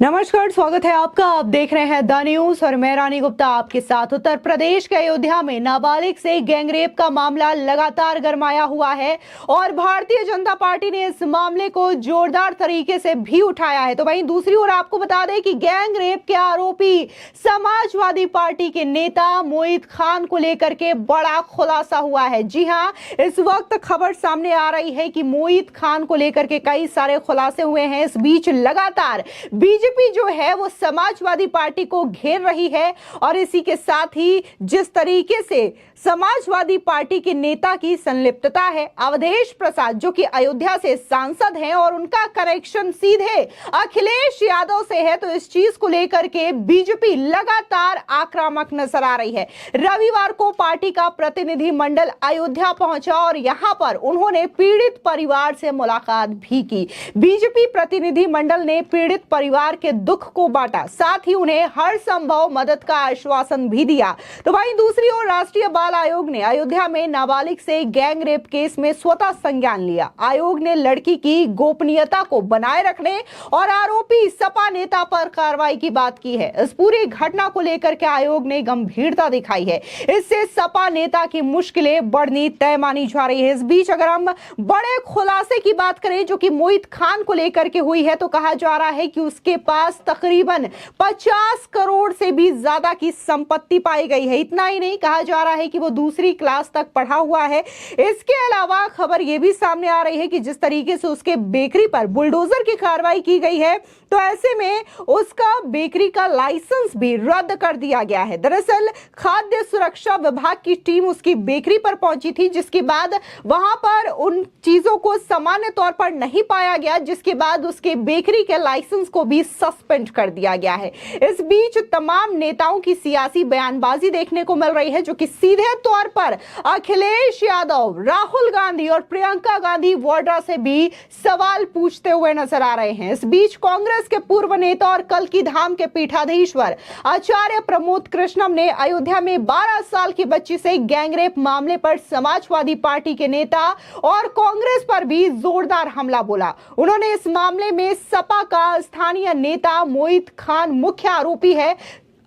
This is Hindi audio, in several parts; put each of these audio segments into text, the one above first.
नमस्कार, स्वागत है आपका। आप देख रहे हैं द न्यूज और मैं रानी गुप्ता आपके साथ। उत्तर प्रदेश के अयोध्या में नाबालिग से गैंगरेप का मामला लगातार गरमाया हुआ है और भारतीय जनता पार्टी ने इस मामले को जोरदार तरीके से भी उठाया है। तो वहीं दूसरी ओर आपको बता दें कि गैंगरेप के आरोपी समाजवादी पार्टी के नेता मोहित खान को लेकर के बड़ा खुलासा हुआ है। जी हां, इस वक्त खबर सामने आ रही है कि मोहित खान को लेकर के कई सारे खुलासे हुए हैं। इस बीच लगातार बीजेपी जो है वो समाजवादी पार्टी को घेर रही है और इसी के साथ ही जिस तरीके से समाजवादी पार्टी के नेता की संलिप्तता है, अवधेश प्रसाद जो कि अयोध्या से सांसद हैं और उनका कनेक्शन सीधे अखिलेश यादव से है, तो इस चीज को लेकर के बीजेपी लगातार आक्रामक नजर आ रही है। रविवार को पार्टी का प्रतिनिधि मंडल अयोध्या पहुंचा और यहां पर उन्होंने पीड़ित परिवार से मुलाकात भी की। बीजेपी प्रतिनिधि मंडल ने पीड़ित परिवार के दुख को बांटा, साथ ही उन्हें हर संभव मदद का आश्वासन भी दिया। तो वहीं दूसरी ओर राष्ट्रीय बाल आयोग ने अयोध्या में नाबालिग से गैंग रेप केस में स्वतः संज्ञान लिया। आयोग ने लड़की की गोपनीयता को बनाए रखने और आरोपी सपा नेता पर कार्रवाई की बात की है। इस पूरी घटना को लेकर के आयोग ने गंभीरता दिखाई है। इससे सपा नेता की मुश्किलें बढ़नी तय मानी जा रही है। इस बीच अगर हम बड़े खुलासे की बात करें जो कि मोहित खान को लेकर के हुई है, तो कहा जा रहा है कि उसके पास तकरीबन 50 करोड़ से भी ज्यादा की संपत्ति पाई गई है। इतना ही नहीं, कहा जा रहा है कि वो दूसरी क्लास तक पढ़ा हुआ है। इसके अलावा खबर यह भी सामने आ रही है कि जिस तरीके से उसके बेकरी पर बुलडोजर की कार्रवाई की गई है, तो ऐसे में उसका बेकरी का लाइसेंस भी रद्द कर दिया गया है। दरअसल खाद्य सुरक्षा विभाग की टीम उसकी बेकरी पर पहुंची थी, जिसके बाद वहां पर उन चीजों को सामान्य तौर पर नहीं पाया गया, जिसके बाद उसके बेकरी के लाइसेंस को भी सस्पेंड कर दिया गया है। इस बीच तमाम नेताओं की सियासी बयानबाजी देखने को मिल रही है जो कि सीधे तौर पर अखिलेश यादव, राहुल गांधी और प्रियंका गांधी वाड्रा से भी सवाल पूछते हुए नजर आ रहे हैं। इस बीच कांग्रेस के पूर्व नेता और कल्की धाम के पीठाधीश्वर आचार्य प्रमोद कृष्णम ने अयोध्या में 12 साल की बच्ची से गैंगरेप मामले पर समाजवादी पार्टी के नेता और कांग्रेस पर भी जोरदार हमला बोला। उन्होंने इस मामले में सपा का स्थानीय नेता मोहित खान मुख्य आरोपी है।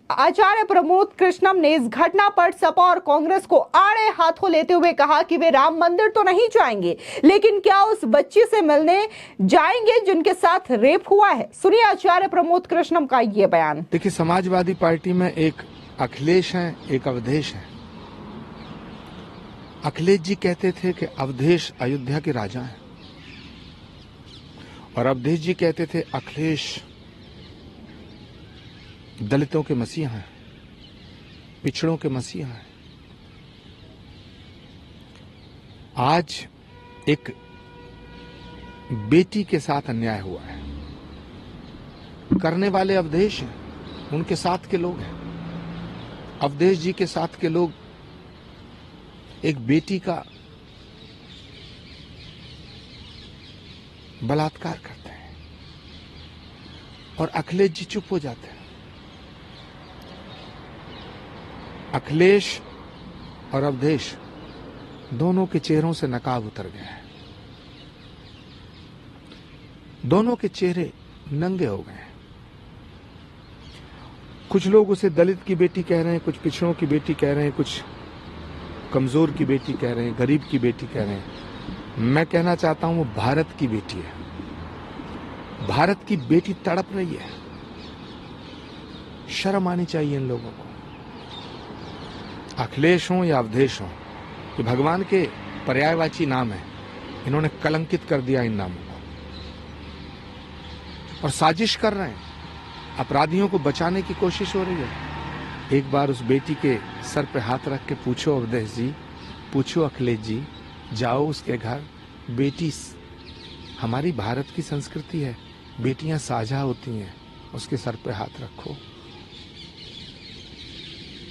आचार्य प्रमोद कृष्णम ने इस घटना पर सपा और कांग्रेस को आड़े हाथों लेते हुए कहा कि वे राम मंदिर तो नहीं जाएंगे, लेकिन क्या उस बच्ची से मिलने जाएंगे जिनके साथ रेप हुआ है। सुनिए आचार्य प्रमोद कृष्णम का ये बयान। देखिए, समाजवादी पार्टी में एक अखिलेश है, एक अवधेश है। अखिलेश जी कहते थे कि अवधेश अयोध्या के राजा हैं और अवधेश जी कहते थे अखिलेश दलितों के मसीहा हैं, पिछड़ों के मसीहा हैं। आज एक बेटी के साथ अन्याय हुआ है, करने वाले अवधेश हैं, उनके साथ के लोग हैं। अवधेश जी के साथ के लोग एक बेटी का बलात्कार करते हैं और अखिलेश जी चुप हो जाते हैं। अखिलेश और अवधेश दोनों के चेहरों से नकाब उतर गए हैं, दोनों के चेहरे नंगे हो गए हैं। कुछ लोग उसे दलित की बेटी कह रहे हैं, कुछ पिछड़ों की बेटी कह रहे हैं, कुछ कमजोर की बेटी कह रहे हैं, गरीब की बेटी कह रहे हैं। मैं कहना चाहता हूं वो भारत की बेटी है। भारत की बेटी तड़प रही है। शर्म आनी चाहिए इन लोगों को। अखिलेश हो या अवधेश हो, ये भगवान के पर्यायवाची नाम है। इन्होंने कलंकित कर दिया इन नामों को और साजिश कर रहे हैं। अपराधियों को बचाने की कोशिश हो रही है। एक बार उस बेटी के सर पे हाथ रख के पूछो अवधेश जी, पूछो अखिलेश जी, जाओ उसके घर। बेटी हमारी भारत की संस्कृति है, बेटियां साझा होती हैं, उसके सर पे हाथ रखो।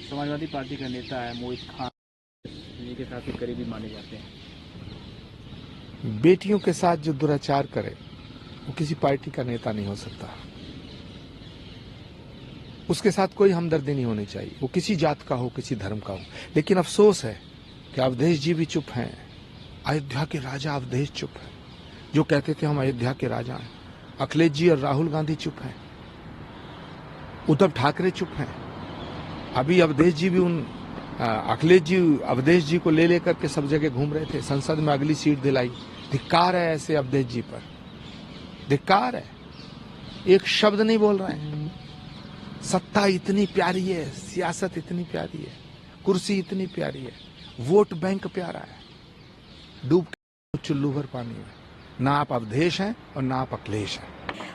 समाजवादी पार्टी का नेता है मोहित खान, के साथ करीबी माने जाते हैं। बेटियों के साथ जो दुराचार करे वो किसी पार्टी का नेता नहीं हो सकता। उसके साथ कोई हमदर्दी नहीं होनी चाहिए, वो किसी जात का हो, किसी धर्म का हो। लेकिन अफसोस है कि अवधेश जी भी चुप हैं। अयोध्या के राजा अवधेश चुप है, जो कहते थे हम अयोध्या के राजा हैं। अखिलेश जी और राहुल गांधी चुप हैं। उद्धव ठाकरे चुप हैं। अभी अवधेश जी भी अखिलेश जी अवधेश जी को ले लेकर के सब जगह घूम रहे थे, संसद में अगली सीट दिलाई। धिक्कार है ऐसे अवधेश जी पर, धिक्कार है। एक शब्द नहीं बोल रहे हैं। सत्ता इतनी प्यारी है, सियासत इतनी प्यारी है, कुर्सी इतनी प्यारी है, वोट बैंक प्यारा है, डूब के चुल्लू भर पानी में। ना आप अवधेश हैं और ना आप अखिलेश हैं।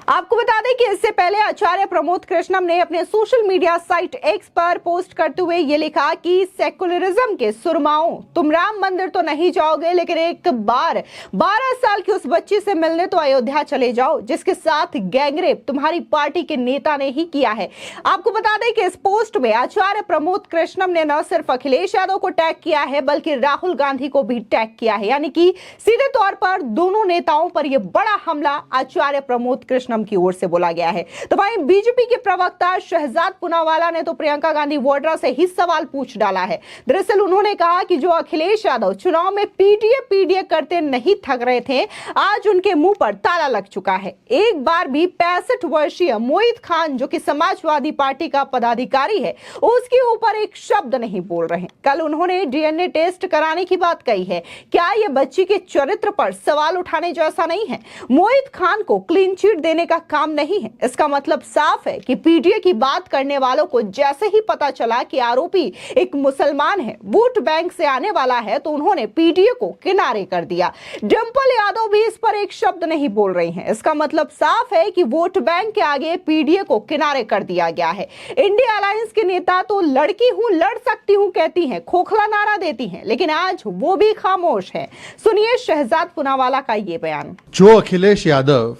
आपको बता दें कि इससे पहले आचार्य प्रमोद कृष्णम ने अपने सोशल मीडिया साइट एक्स पर पोस्ट करते हुए ये लिखा कि सेकुलरिज्म के सुरमाओं, तुम राम मंदिर तो नहीं जाओगे, लेकिन एक बार 12 साल की उस बच्ची से मिलने तो अयोध्या चले जाओ जिसके साथ गैंगरेप तुम्हारी पार्टी के नेता ने ही किया है। आपको बता दें कि इस पोस्ट में आचार्य प्रमोद कृष्णम ने न सिर्फ अखिलेश यादव को टैग किया है बल्कि राहुल गांधी को भी टैग किया है, यानी कि सीधे तौर पर दोनों नेताओं पर यह बड़ा हमला आचार्य प्रमोद कृष्णम की ओर से बोला गया है। तो वहीं बीजेपी के प्रवक्ता शहजाद पूनावाला ने तो प्रियंका गांधी वाड्रा से ही सवाल पूछ डाला है। दरअसल उन्होंने कहा कि जो अखिलेश यादव चुनाव में पीडीए करते नहीं थक रहे थे, आज उनके मुंह पर ताला लग चुका है। एक बार भी 65 वर्षीय मोहित खान जो कि समाजवादी पार्टी का पदाधिकारी है, उसके ऊपर एक शब्द नहीं बोल रहे। कल उन्होंने डीएनए टेस्ट कराने की बात कही है। क्या यह बच्ची के चरित्र पर सवाल उठाने जैसा नहीं है? मोहित खान को क्लीन चिट देने का काम नहीं है। इसका मतलब साफ है कि पीडीए की बात करने वालों को जैसे ही पता चला कि आरोपी एक मुसलमान है, वोट बैंक से आने वाला है, तो उन्होंने पीडीए को किनारे कर दिया। डिंपल यादव भी इस पर एक शब्द नहीं बोल रही हैं। इसका मतलब साफ है कि वोट बैंक के आगे पीडीए को किनारे कर दिया गया है। इंडिया अलायंस के नेता तो लड़की हूं, लड़ सकती हूं कहती हैं, खोखला नारा देती हैं, लेकिन आज वो भी खामोश है। सुनिए शहजाद पूनावाला का ये बयान। जो अखिलेश यादव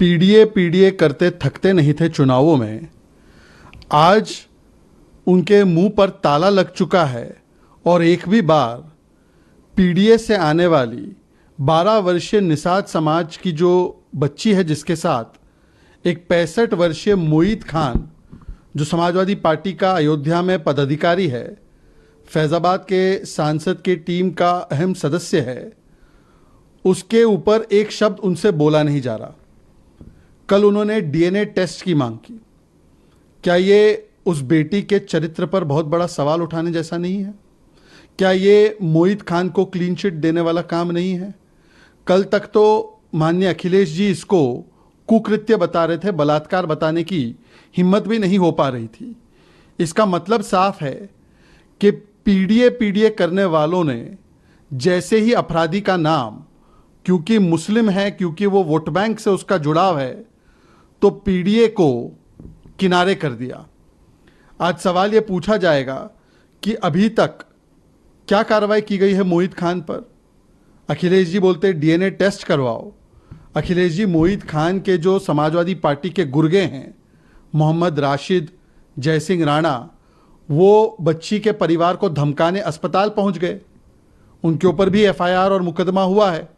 पीडीए करते थकते नहीं थे चुनावों में, आज उनके मुंह पर ताला लग चुका है और एक भी बार पीडीए से आने वाली 12 वर्षीय निषाद समाज की जो बच्ची है, जिसके साथ एक 65 वर्षीय मोहित खान जो समाजवादी पार्टी का अयोध्या में पदाधिकारी है, फैजाबाद के सांसद की टीम का अहम सदस्य है, उसके ऊपर एक शब्द उनसे बोला नहीं जा रहा। कल उन्होंने डीएनए टेस्ट की मांग की। क्या ये उस बेटी के चरित्र पर बहुत बड़ा सवाल उठाने जैसा नहीं है? क्या ये मोहित खान को क्लीन चिट देने वाला काम नहीं है? कल तक तो माननीय अखिलेश जी इसको कुकृत्य बता रहे थे, बलात्कार बताने की हिम्मत भी नहीं हो पा रही थी। इसका मतलब साफ है कि पीडीए करने वालों ने जैसे ही अपराधी का नाम, क्योंकि मुस्लिम है, क्योंकि वो वोट बैंक से उसका जुड़ाव है, तो पीडीए को किनारे कर दिया। आज सवाल ये पूछा जाएगा कि अभी तक क्या कार्रवाई की गई है मोहित खान पर। अखिलेश जी बोलते डीएनए टेस्ट करवाओ। अखिलेश जी मोहित खान के जो समाजवादी पार्टी के गुर्गे हैं, मोहम्मद राशिद, जयसिंह राणा, वो बच्ची के परिवार को धमकाने अस्पताल पहुंच गए। उनके ऊपर भी एफआईआर और मुकदमा हुआ है।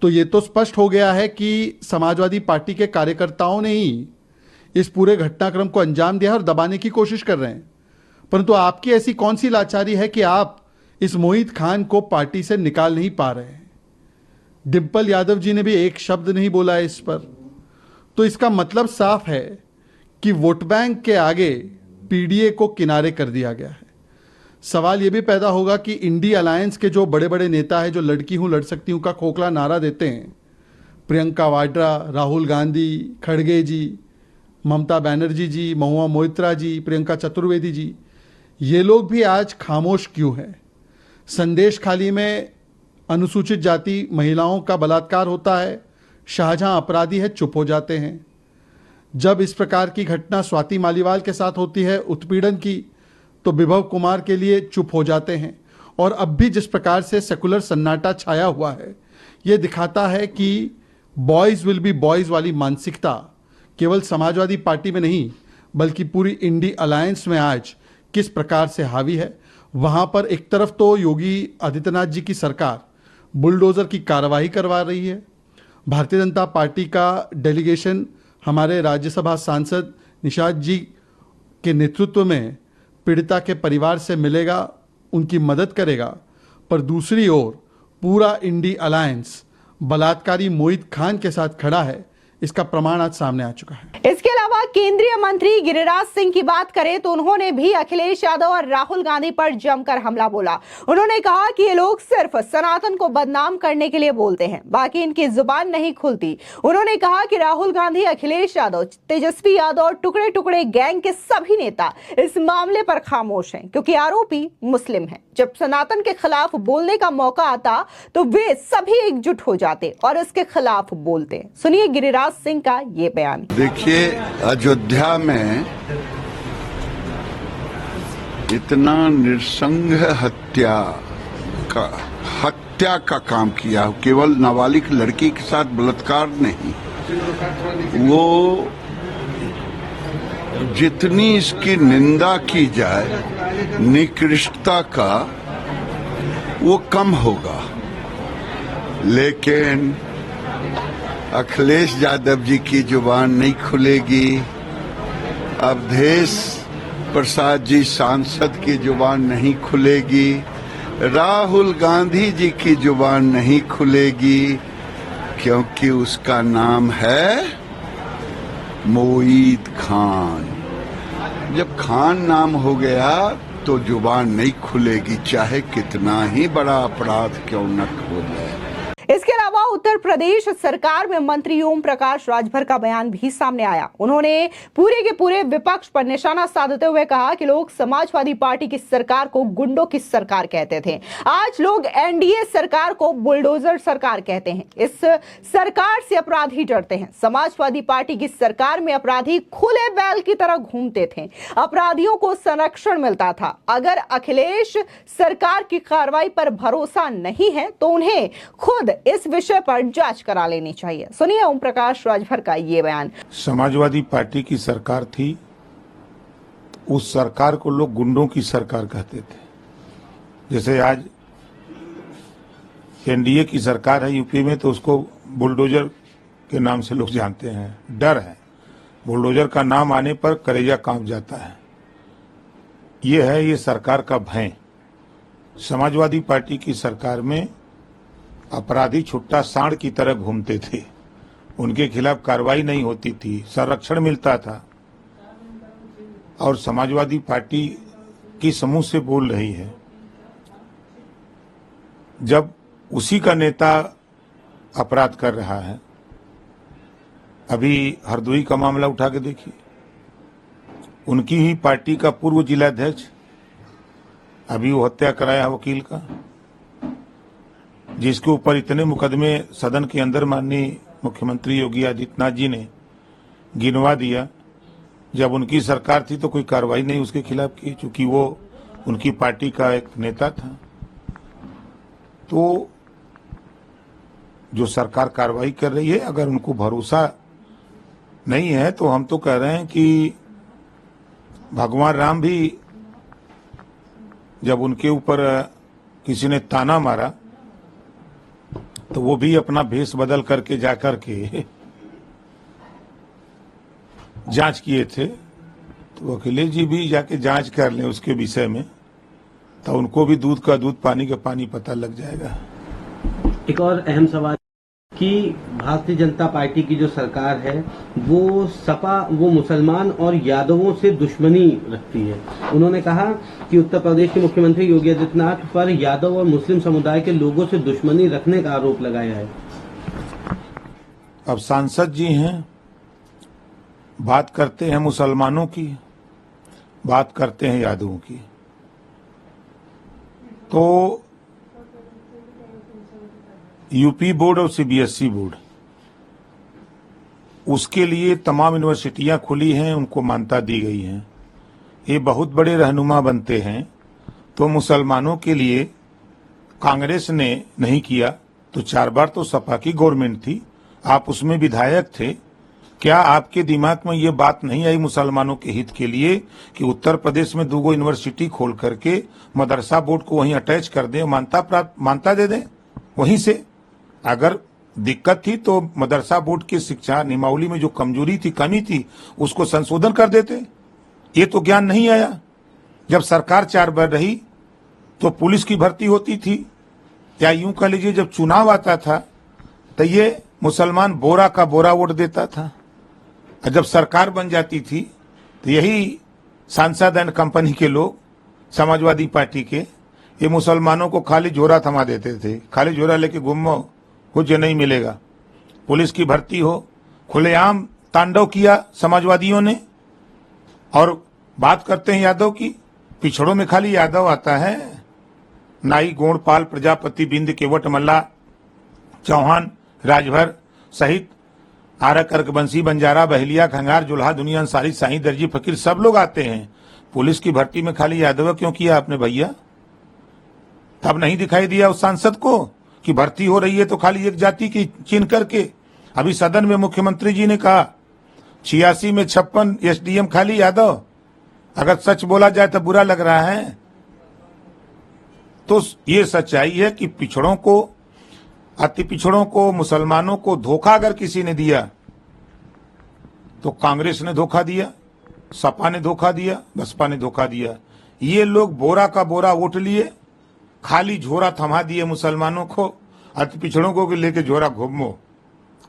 तो ये तो स्पष्ट हो गया है कि समाजवादी पार्टी के कार्यकर्ताओं ने ही इस पूरे घटनाक्रम को अंजाम दिया और दबाने की कोशिश कर रहे हैं। परंतु आपकी ऐसी कौन सी लाचारी है कि आप इस मोहित खान को पार्टी से निकाल नहीं पा रहे हैं? डिंपल यादव जी ने भी एक शब्द नहीं बोला है इस पर। तो इसका मतलब साफ है कि वोट बैंक के आगे पीडीए को किनारे कर दिया गया है। सवाल यह भी पैदा होगा कि इंडिया अलायंस के जो बड़े बड़े नेता हैं, जो लड़की हूं लड़ सकती हूं का खोखला नारा देते हैं, प्रियंका वाड्रा, राहुल गांधी, खड़गे जी, ममता बनर्जी जी, महुआ मोइत्रा जी, प्रियंका चतुर्वेदी जी, ये लोग भी आज खामोश क्यों हैं? संदेश खाली में अनुसूचित जाति महिलाओं का बलात्कार होता है, शाहजहां अपराधी है, चुप हो जाते हैं। जब इस प्रकार की घटना स्वाति मालीवाल के साथ होती है उत्पीड़न की, तो विभव कुमार के लिए चुप हो जाते हैं। और अब भी जिस प्रकार से सेकुलर सन्नाटा छाया हुआ है, ये दिखाता है कि बॉयज़ विल बी बॉयज़ वाली मानसिकता केवल समाजवादी पार्टी में नहीं बल्कि पूरी इंडिया अलायंस में आज किस प्रकार से हावी है। वहाँ पर एक तरफ तो योगी आदित्यनाथ जी की सरकार बुलडोज़र की कार्रवाई करवा रही है, भारतीय जनता पार्टी का डेलीगेशन हमारे राज्यसभा सांसद निषाद जी के नेतृत्व में पीड़िता के परिवार से मिलेगा, उनकी मदद करेगा, पर दूसरी ओर पूरा इंडिया अलायंस बलात्कारी मोहित खान के साथ खड़ा है। इसका प्रमाण आज सामने आ चुका है। इसके अलावा केंद्रीय मंत्री गिरिराज सिंह की बात करें तो उन्होंने भी अखिलेश यादव और राहुल गांधी पर जमकर हमला बोला। उन्होंने कहा कि ये लोग सिर्फ सनातन को बदनाम करने के लिए बोलते हैं, बाकी इनकी जुबान नहीं खुलती। उन्होंने कहा कि राहुल गांधी, अखिलेश यादव, तेजस्वी यादव और टुकड़े टुकड़े गैंग के सभी नेता इस मामले पर खामोश हैं, क्योंकि आरोपी मुस्लिम हैं। जब सनातन के खिलाफ बोलने का मौका आता तो वे सभी एकजुट हो जाते और इसके खिलाफ बोलते। सुनिए गिरिराज सिंह का ये बयान। देखिए, अयोध्या में इतना नृशंस हत्या का काम किया, केवल नाबालिग लड़की के साथ बलात्कार नहीं, वो जितनी इसकी निंदा की जाए निकृष्टता का वो कम होगा। लेकिन अखिलेश यादव जी की जुबान नहीं खुलेगी, अवधेश प्रसाद जी सांसद की जुबान नहीं खुलेगी, राहुल गांधी जी की जुबान नहीं खुलेगी, क्योंकि उसका नाम है मोईद खान। जब खान नाम हो गया तो जुबान नहीं खुलेगी, चाहे कितना ही बड़ा अपराध क्यों न हो जाए। इसके अलावा उत्तर प्रदेश सरकार में मंत्री ओम प्रकाश राजभर का बयान भी सामने आया। उन्होंने पूरे के पूरे विपक्ष पर निशाना साधते हुए कहा कि लोग समाजवादी पार्टी की सरकार को गुंडों की सरकार कहते थे, आज लोग एनडीए सरकार को बुलडोजर सरकार कहते हैं। इस सरकार से अपराधी डरते हैं। समाजवादी पार्टी की सरकार में अपराधी खुले बैल की तरह घूमते थे, अपराधियों को संरक्षण मिलता था। अगर अखिलेश सरकार की कार्रवाई पर भरोसा नहीं है तो उन्हें खुद इस विषय पर जांच करा लेनी चाहिए। सुनिए ओम प्रकाश राजभर का ये बयान। समाजवादी पार्टी की सरकार थी, उस सरकार को लोग गुंडों की सरकार कहते थे। जैसे आज एनडीए की सरकार है यूपी में, तो उसको बुलडोजर के नाम से लोग जानते हैं। डर है, बुलडोजर का नाम आने पर कलेजा कांप जाता है। ये है ये सरकार का भय। समाजवादी पार्टी की सरकार में अपराधी छुट्टा सांड की तरह घूमते थे, उनके खिलाफ कार्रवाई नहीं होती थी, संरक्षण मिलता था। और समाजवादी पार्टी की समूह से बोल रही है, जब उसी का नेता अपराध कर रहा है। अभी हरदोई का मामला उठा के देखिए, उनकी ही पार्टी का पूर्व जिलाध्यक्ष अभी वो हत्या कराया वकील का, जिसके ऊपर इतने मुकदमे सदन के अंदर माननीय मुख्यमंत्री योगी आदित्यनाथ जी ने गिनवा दिया। जब उनकी सरकार थी तो कोई कार्रवाई नहीं उसके खिलाफ की, चूंकि वो उनकी पार्टी का एक नेता था। तो जो सरकार कार्रवाई कर रही है, अगर उनको भरोसा नहीं है तो हम तो कह रहे हैं कि भगवान राम भी जब उनके ऊपर किसी ने ताना मारा तो वो भी अपना भेष बदल करके जाकर के जांच किए थे। तो अखिलेश जी भी जाके जांच कर लें उसके विषय में, तो उनको भी दूध का दूध पानी का पानी पता लग जाएगा। एक और अहम सवाल कि भारतीय जनता पार्टी की जो सरकार है वो सपा, वो मुसलमान और यादवों से दुश्मनी रखती है। उन्होंने कहा कि उत्तर प्रदेश के मुख्यमंत्री योगी आदित्यनाथ पर यादव और मुस्लिम समुदाय के लोगों से दुश्मनी रखने का आरोप लगाया है। अब सांसद जी हैं, बात करते हैं मुसलमानों की, बात करते हैं यादवों की। तो यूपी बोर्ड और सीबीएसई बोर्ड, उसके लिए तमाम यूनिवर्सिटियां खुली हैं, उनको मान्यता दी गई है। ये बहुत बड़े रहनुमा बनते हैं। तो मुसलमानों के लिए कांग्रेस ने नहीं किया तो 4 बार तो सपा की गवर्नमेंट थी, आप उसमें विधायक थे। क्या आपके दिमाग में ये बात नहीं आई मुसलमानों के हित के लिए कि उत्तर प्रदेश में 2 यूनिवर्सिटी खोल करके मदरसा बोर्ड को वहीं अटैच कर दें, मान्यता दे दें वहीं से? अगर दिक्कत थी तो मदरसा बोर्ड की शिक्षा निमावली में जो कमजोरी थी, कमी थी, उसको संशोधन कर देते। ये तो ज्ञान नहीं आया। जब सरकार 4 बार रही तो पुलिस की भर्ती होती थी, या यूं कह लीजिए जब चुनाव आता था तो ये मुसलमान बोरा का बोरा वोट देता था। और जब सरकार बन जाती थी तो यही सांसद एंड कंपनी के लोग, समाजवादी पार्टी के, ये मुसलमानों को खाली झोरा थमा देते थे। खाली झोरा लेके घूमो, कुछ नहीं मिलेगा। पुलिस की भर्ती हो, खुलेआम तांडव किया समाजवादियों ने। और बात करते हैं यादव की, पिछड़ों में खाली यादव आता है। नाई, गोंडपाल, प्रजापति, बिंद, केवट, मल्ला, चौहान, राजभर सहित आरा, कर्कबंसी, बंजारा, बहलिया, खंगार, जुल्हा, दुनिया, अंसारी, साई, दर्जी, फकीर सब लोग आते हैं। पुलिस की भर्ती में खाली यादव क्यों किया आपने भैया? तब नहीं दिखाई दिया उस सांसद को कि भर्ती हो रही है तो खाली एक जाति की चिन्ह करके? अभी सदन में मुख्यमंत्री जी ने कहा 86 में 56 एसडीएम खाली यादव। अगर सच बोला जाए तो बुरा लग रहा है। तो ये सच्चाई है कि पिछड़ों को, अति पिछड़ों को, मुसलमानों को धोखा अगर किसी ने दिया तो कांग्रेस ने धोखा दिया, सपा ने धोखा दिया, बसपा ने धोखा दिया। ये लोग बोरा का बोरा वोट लिए, खाली झोरा थमा दिए मुसलमानों को। अति पिछड़ों को लेके झोरा घूमो,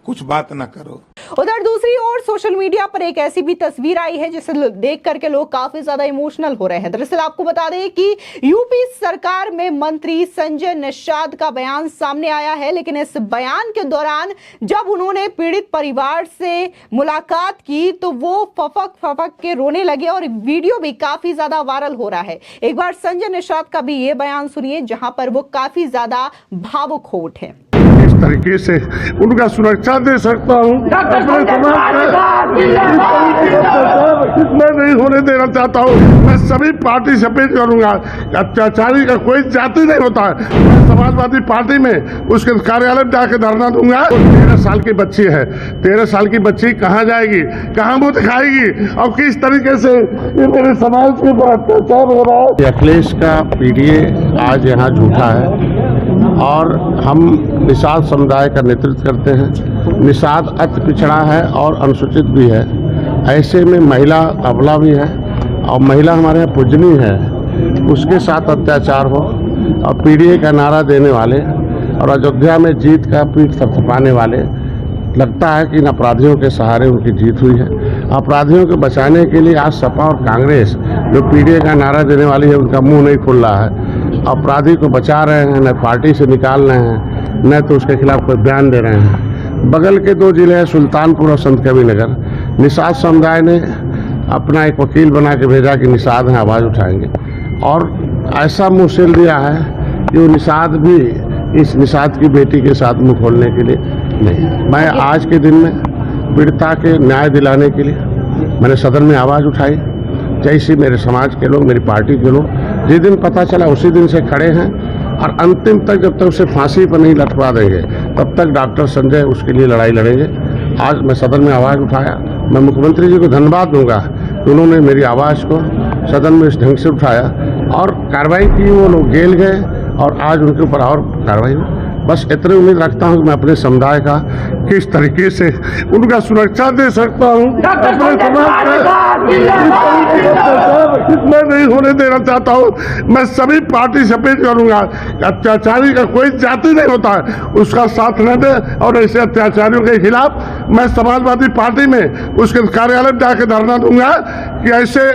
कुछ बात न करो। उधर दूसरी ओर सोशल मीडिया पर एक ऐसी भी तस्वीर आई है जिसे देख करके लोग काफी ज्यादा इमोशनल हो रहे हैं। दरअसल आपको बता दें कि यूपी सरकार में मंत्री संजय निषाद का बयान सामने आया है, लेकिन इस बयान के दौरान जब उन्होंने पीड़ित परिवार से मुलाकात की तो वो फपक के रोने लगे और वीडियो भी काफी ज्यादा वायरल हो रहा है। एक बार संजय निषाद का भी ये बयान सुनिए जहां पर वो काफी ज्यादा भावुक हो उठे। इस तरीके से उनका सुरक्षा दे सकता हूँ अपने समाज में, मैं नहीं होने देना चाहता हूँ। मैं सभी पार्टी से अपील करूंगा, अत्याचारी का कोई जाति नहीं होता है। मैं समाजवादी पार्टी में उसके कार्यालय में जाकर धरना दूंगा। 13 साल की बच्ची है, 13 साल की बच्ची कहाँ जाएगी, कहाँ मुंह दिखाएगी और किस तरीके से ये मेरे समाज के ऊपर अत्याचार हो रहा है। अखिलेश का पीडीए आज यहाँ झूठा है और हम निषाद समुदाय का नेतृत्व करते हैं। निषाद अति पिछड़ा है और अनुसूचित भी है। ऐसे में महिला अबला भी है और महिला हमारे यहाँ पूजनीय है, उसके साथ अत्याचार हो और पीडीए का नारा देने वाले और अयोध्या में जीत का पीठ थपथपाने वाले, लगता है कि इन अपराधियों के सहारे उनकी जीत हुई है। अपराधियों को बचाने के लिए आज सपा और कांग्रेस जो पीडीए का नारा देने वाली है उनका मुंह नहीं खुल रहा है। अपराधी को बचा रहे हैं, न पार्टी से निकाल रहे हैं, न तो उसके खिलाफ कोई बयान दे रहे हैं। बगल के 2 जिले हैं सुल्तानपुर और संत कबीरनगर। निषाद समुदाय ने अपना एक वकील बना के भेजा कि निषाद हैं, आवाज़ उठाएंगे, और ऐसा मुँह सिल दिया है कि वो निषाद भी इस निषाद की बेटी के साथ मुँह खोलने के लिए नहीं। मैं आज के दिन में पीड़िता के न्याय दिलाने के लिए मैंने सदन में आवाज़ उठाई। जैसे मेरे समाज के लोग, मेरी पार्टी के लोग जिस दिन पता चला उसी दिन से खड़े हैं और अंतिम तक, जब तक उसे फांसी पर नहीं लटका देंगे तब तक डॉक्टर संजय उसके लिए लड़ाई लड़ेंगे। आज मैं सदन में आवाज़ उठाया। मैं मुख्यमंत्री जी को धन्यवाद दूंगा कि उन्होंने मेरी आवाज़ को सदन में इस ढंग से उठाया और कार्रवाई की। वो लोग जेल गए और आज उनके ऊपर और कार्रवाई हुई। बस इतनी उम्मीद रखता हूं कि मैं अपने समुदाय का किस तरीके से उनका सुरक्षा दे सकता हूं अपने समाज में, मैं नहीं होने देना चाहता हूं। मैं सभी पार्टी से अपील करूंगा, अत्याचारी का कोई जाति नहीं होता है, उसका साथ न दे और ऐसे अत्याचारियों के खिलाफ मैं समाजवादी पार्टी में उसके कार्यालय में जाकर धरना दूंगा कि ऐसे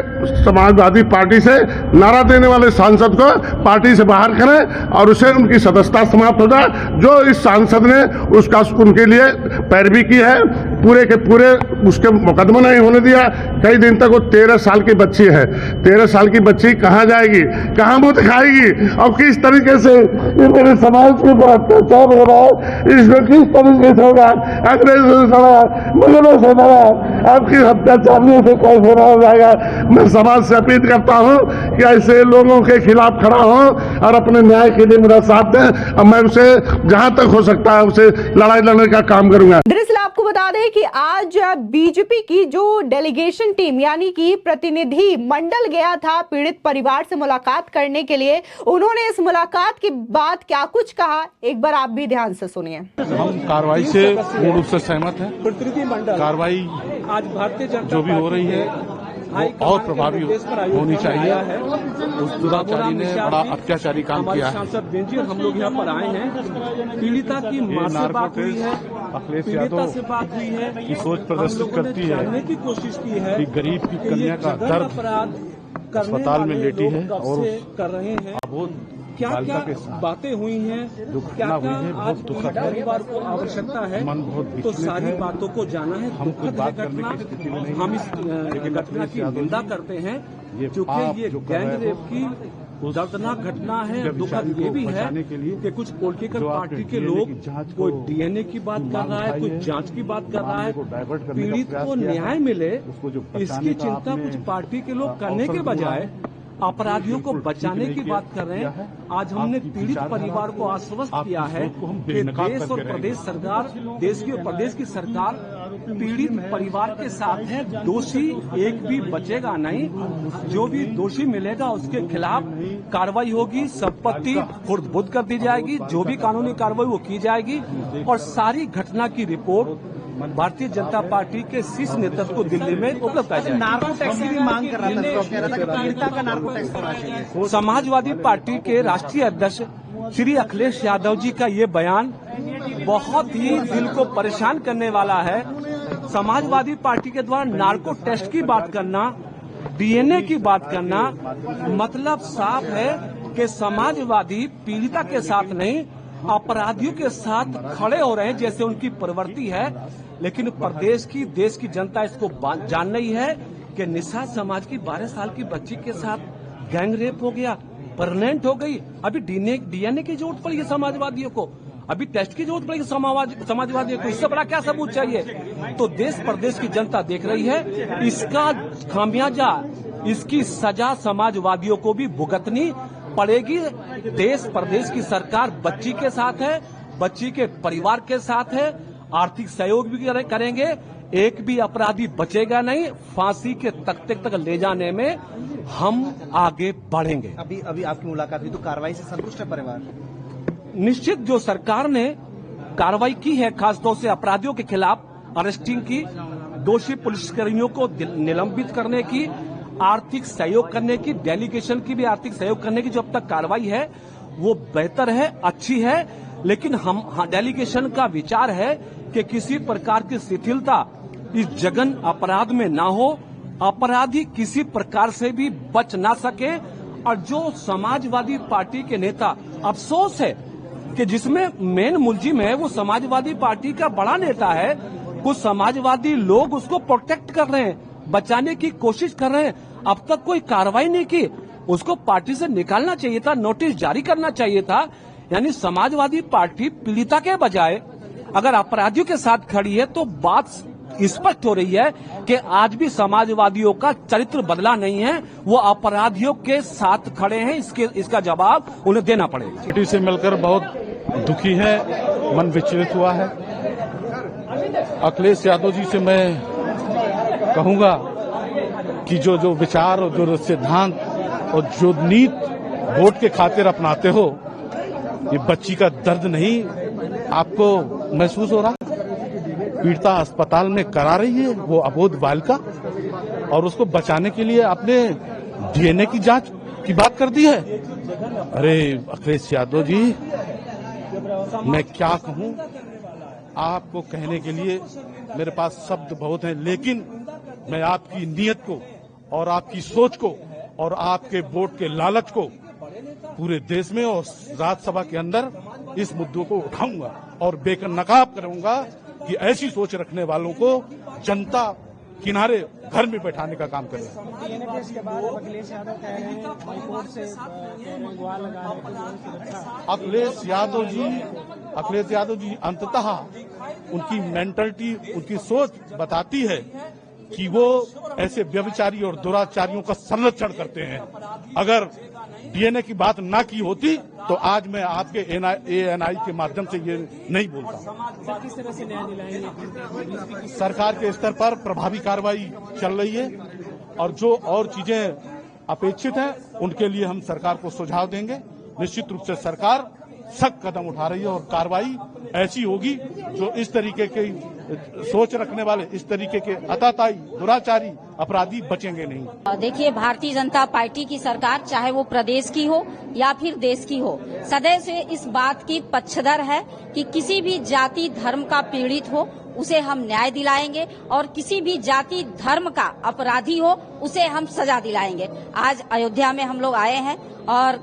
समाजवादी पार्टी से नारा देने वाले सांसद को पार्टी से बाहर करें और उसे उनकी सदस्यता समाप्त हो जाए। जो इस सांसद ने उसका उनके लिए पैरवी की है, पूरे के पूरे उसके मुकदमा नहीं होने दिया। कई दिन तक वो 13 साल की बच्ची है, 13 साल की बच्ची कहाँ जाएगी, कहाँ मुँह दिखाएगी और किस तरीके से ये मेरे समाज के ऊपर अत्याचार हो रहा है। इसमें किस तरीके से होगा, अंग्रेजों से लड़ा, मुगलों से लड़ा, आपकी अत्याचारियों से कैसे रहा जाएगा। मैं समाज से अपील करता हूँ कि ऐसे लोगों के खिलाफ खड़ा हो और अपने न्याय के लिए मेरा साथ दें और मैं उसे जहां तक हो सकता है उसे लड़ाई लड़ने का काम करूंगा। दरअसल आपको बता दें कि आज बीजेपी की जो डेलीगेशन टीम यानी कि प्रतिनिधि मंडल गया था पीड़ित परिवार से मुलाकात करने के लिए, उन्होंने इस मुलाकात के बाद क्या कुछ कहा, एक बार आप भी ध्यान से सुनिए। हम कार्रवाई से पूर्ण रूप से सहमत हैं। प्रतिनिधि मंडल कार्रवाई आज भारतीय जनता जो भी हो रही है वो और प्रभावी होनी चाहिए। उस दुराचारी ने बड़ा अत्याचारी काम किया है। सांसद बेंजी और हम लोग यहाँ पर आए हैं। पीड़िता की मां से बात हुई है, अखिलेश पीड़िता यादव से बात हुई है की सोच प्रदर्शित करती है जानने की कोशिश की है कि गरीब की कि कन्या ये का जघन्य दर्द अपराध करने अस्पताल में वाले लेटी लोग है कब और से कर रहे हैं, अबोध क्या बालिका क्या के साथ बातें हुई हैं, जो क्या घटना हुई क्या है आज बहुत दुखद है। परिवार को आवश्यकता है, मन बहुत तो विचलित सारी है। बातों को जाना है। हम कुछ दुखद है बात करने घटना, की स्थिति में नहीं हम हैं। इस लेकिन घटना अखिलेश की यादव निंदा जी, करते हैं ये क्योंकि पाप ये जो कर गैंग रहे रेप हो, की उस दर्दनाक घटना है। दुखद व्यभिचारी ये को भी है बचाने के लिए कि कुछ पॉलिटिकल जो आपने पार्टी के DNA लोग की जांच कोई को डीएनए की बात की कर मांग रहा है, उठाई कोई है, जांच की बात कर रहा मामले है। को डाइवर्ट करने का पीड़ित प्रयास को किया है। न्याय मिले उसको जो बचाने इसकी का चिंता आपने कुछ पार्टी के लोग करने अवसर के दिया बजाय है, अपराधियों को बिल्कुल ठीक बचाने नहीं की किया- बात कर रहे किया हैं। है। आज हमने आपकी पीड़ित विचारधारा परिवार को आश्वस्त आपकी किया है सोच को हम कि बेनकाब देश और करके प्रदेश रहेंगे। सरकार, देश की और प्रदेश की सरकार पीड़ित परिवार के साथ है। दोषी एक भी बचेगा नहीं, जो भी दोषी मिलेगा उसके खिलाफ कार्रवाई होगी, संपत्ति खुर्द-बुर्द कर दी जाएगी, जो भी कानूनी कार्रवाई वो की जाएगी और सारी घटना की रिपोर्ट भारतीय जनता पार्टी के शीर्ष नेतृत्व को दिल्ली में उपलब्ध कराई जाएगी। नार्को टैक्स की भी मांग कर रहा था, तो कह रहा था कि पीड़िता का नार्को टैक्स होना चाहिए। समाजवादी पार्टी के राष्ट्रीय अध्यक्ष श्री अखिलेश यादव जी का ये बयान बहुत ही दिल को परेशान करने वाला है। समाजवादी पार्टी के द्वारा नार्को टेस्ट की बात करना, डीएनए की बात करना, मतलब साफ है कि समाजवादी पीड़िता के साथ नहीं अपराधियों के साथ खड़े हो रहे हैं, जैसे उनकी प्रवृत्ति है। लेकिन प्रदेश की, देश की जनता इसको जान रही है कि निषाद समाज की 12 साल की बच्ची के साथ गैंग रेप हो गया, परमानेंट हो गई। अभी डीएनए की जरूरत पड़ी है समाजवादियों को, अभी टेस्ट की जरूरत पड़ेगी समाजवादियों को। इससे बड़ा क्या सबूत चाहिए? तो देश प्रदेश की जनता देख रही है, इसका खामियाजा, इसकी सजा समाजवादियों को भी भुगतनी पड़ेगी। देश प्रदेश की सरकार बच्ची के साथ है, बच्ची के परिवार के साथ है, आर्थिक सहयोग भी करेंगे। एक भी अपराधी बचेगा नहीं। फांसी के तख्ते तक ले जाने में हम आगे बढ़ेंगे। अभी आपकी मुलाकात हुई तो कार्रवाई से संतुष्ट है परिवार? निश्चित जो सरकार ने कार्रवाई की है, खासतौर से अपराधियों के खिलाफ अरेस्टिंग की, दोषी पुलिसकर्मियों को निलंबित करने की, आर्थिक सहयोग करने की, डेलीगेशन की भी आर्थिक सहयोग करने की जो अब तक कार्रवाई है वो बेहतर है, अच्छी है। लेकिन डेलीगेशन का विचार है कि किसी प्रकार की शिथिलता इस जघन्य अपराध में ना हो, अपराधी किसी प्रकार से भी बच ना सके। और जो समाजवादी पार्टी के नेता, अफसोस है कि जिसमें मेन मुलजिम है वो समाजवादी पार्टी का बड़ा नेता है, कुछ समाजवादी लोग उसको प्रोटेक्ट कर रहे हैं, बचाने की कोशिश कर रहे हैं। अब तक कोई कार्रवाई नहीं की, उसको पार्टी से निकालना चाहिए था, नोटिस जारी करना चाहिए था। यानी समाजवादी पार्टी पीड़िता के बजाय अगर अपराधियों के साथ खड़ी है तो बात स्पष्ट हो रही है कि आज भी समाजवादियों का चरित्र बदला नहीं है, वो अपराधियों के साथ खड़े हैं। इसका जवाब उन्हें देना पड़ेगा। पार्टी से मिलकर बहुत दुखी है, मन विचलित हुआ है। अखिलेश यादव जी से मैं कहूंगा कि जो विचार और जो सिद्धांत और जो नीति वोट के खातिर अपनाते हो, ये बच्ची का दर्द नहीं आपको महसूस हो रहा? पीड़िता अस्पताल में करा रही है, वो अबोध बालिका, और उसको बचाने के लिए आपने डीएनए की जांच की बात कर दी है। अरे अखिलेश यादव जी, मैं क्या कहूं आपको? कहने के लिए मेरे पास शब्द बहुत हैं, लेकिन मैं आपकी नीयत को और आपकी सोच को और आपके वोट के लालच को पूरे देश में और राज्यसभा के अंदर इस मुद्दों को उठाऊंगा और बेनकाब करूंगा कि ऐसी सोच रखने वालों को जनता किनारे घर में बैठाने का काम करे। अखिलेश यादव जी अंततः उनकी मेंटलिटी, उनकी सोच बताती है कि वो ऐसे व्यभिचारी और दुराचारियों का संरक्षण करते हैं। अगर डीएनए की बात ना की होती तो आज मैं आपके एएनआई के माध्यम से ये नहीं बोलता। सरकार के स्तर पर प्रभावी कार्रवाई चल रही है और जो और चीजें अपेक्षित हैं उनके लिए हम सरकार को सुझाव देंगे। निश्चित रूप से सरकार सख्त कदम उठा रही है और कार्रवाई ऐसी होगी जो इस तरीके के सोच रखने वाले, इस तरीके के अताताई दुराचारी अपराधी बचेंगे नहीं। देखिए, भारतीय जनता पार्टी की सरकार, चाहे वो प्रदेश की हो या फिर देश की हो, सदैव से इस बात की पक्षधर है कि किसी भी जाति धर्म का पीड़ित हो उसे हम न्याय दिलाएंगे और किसी भी जाति धर्म का अपराधी हो उसे हम सजा दिलाएंगे। आज अयोध्या में हम लोग आए हैं और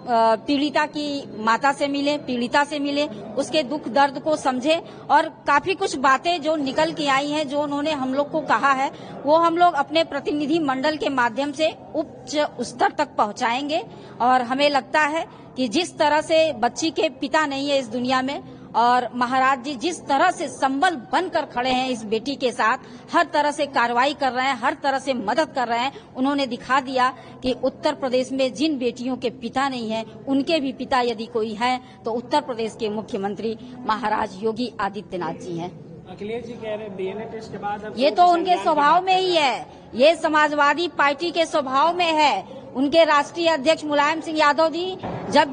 पीड़िता की माता से मिले, पीड़िता से मिले, उसके दुख दर्द को समझे और काफी कुछ बातें जो निकल के आई हैं, जो उन्होंने हम लोग को कहा है, वो हम लोग अपने प्रतिनिधि मंडल के माध्यम से उच्च स्तर तक पहुंचाएंगे। और हमें लगता है कि जिस तरह से बच्ची के पिता नहीं है इस दुनिया में और महाराज जी जिस तरह से संबल बनकर खड़े हैं इस बेटी के साथ, हर तरह से कार्रवाई कर रहे हैं, हर तरह से मदद कर रहे हैं, उन्होंने दिखा दिया कि उत्तर प्रदेश में जिन बेटियों के पिता नहीं हैं, उनके भी पिता यदि कोई हैं तो उत्तर प्रदेश के मुख्यमंत्री महाराज योगी आदित्यनाथ जी हैं। अखिलेश जी कह रहे हैं डीएनए टेस्ट के बाद ये तो उनके स्वभाव में ही है, ये समाजवादी पार्टी के स्वभाव में है। उनके राष्ट्रीय अध्यक्ष मुलायम सिंह यादव जी जब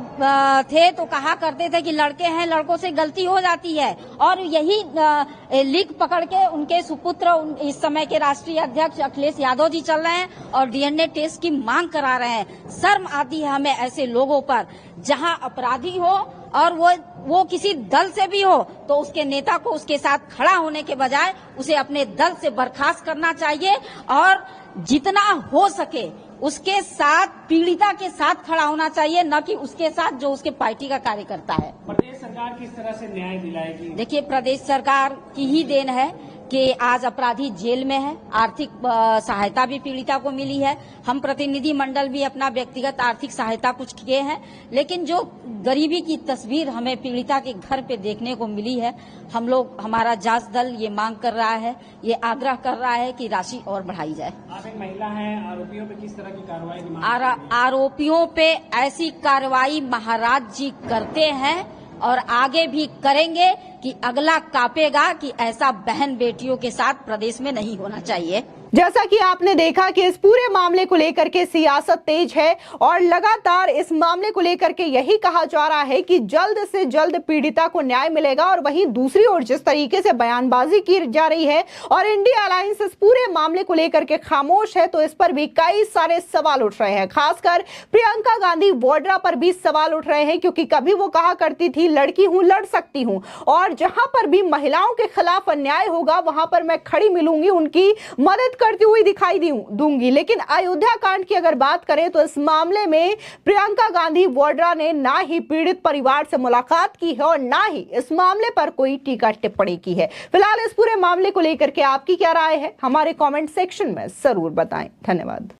थे तो कहा करते थे कि लड़के हैं, लड़कों से गलती हो जाती है, और यही लीक पकड़ के उनके सुपुत्र इस समय के राष्ट्रीय अध्यक्ष अखिलेश यादव जी चल रहे हैं और डीएनए टेस्ट की मांग करा रहे हैं। शर्म आती है हमें ऐसे लोगों पर। जहां अपराधी हो और वो किसी दल से भी हो तो उसके नेता को उसके साथ खड़ा होने के बजाय उसे अपने दल से बर्खास्त करना चाहिए और जितना हो सके उसके साथ, पीड़िता के साथ खड़ा होना चाहिए, न कि उसके साथ जो उसके पार्टी का कार्यकर्ता है। प्रदेश सरकार किस तरह से न्याय दिलाएगी? देखिए, प्रदेश सरकार की ही देन है कि आज अपराधी जेल में है, आर्थिक सहायता भी पीड़िता को मिली है। हम प्रतिनिधि मंडल भी अपना व्यक्तिगत आर्थिक सहायता कुछ किए हैं, लेकिन जो गरीबी की तस्वीर हमें पीड़िता के घर पे देखने को मिली है, हम लोग, हमारा जांच दल ये मांग कर रहा है, ये आग्रह कर रहा है कि राशि और बढ़ाई जाए। आप एक महिला हैं, आरोपियों पे किस तरह की कार्रवाई की मांग? आरोपियों पे ऐसी कार्रवाई महाराज जी करते हैं और आगे भी करेंगे कि अगला कांपेगा कि ऐसा बहन बेटियों के साथ प्रदेश में नहीं होना चाहिए। जैसा कि आपने देखा कि इस पूरे मामले को लेकर के सियासत तेज है और लगातार इस मामले को लेकर के यही कहा जा रहा है कि जल्द से जल्द पीड़िता को न्याय मिलेगा। और वहीं दूसरी ओर जिस तरीके से बयानबाजी की जा रही है और इंडिया अलायंस इस पूरे मामले को लेकर के खामोश है, तो इस पर भी कई सारे सवाल उठ रहे हैं। खासकर प्रियंका गांधी वाड्रा पर भी सवाल उठ रहे हैं, क्योंकि कभी वो कहा करती थी लड़की हूं, लड़ सकती हूं, और जहां पर भी महिलाओं के खिलाफ अन्याय होगा वहां पर मैं खड़ी मिलूंगी, उनकी मदद करती हुई दिखाई दूंगी। लेकिन अयोध्या कांड की अगर बात करें तो इस मामले में प्रियंका गांधी वाड्रा ने ना ही पीड़ित परिवार से मुलाकात की है और ना ही इस मामले पर कोई टीका टिप्पणी की है। फिलहाल इस पूरे मामले को लेकर के आपकी क्या राय है, हमारे कमेंट सेक्शन में जरूर बताएं। धन्यवाद।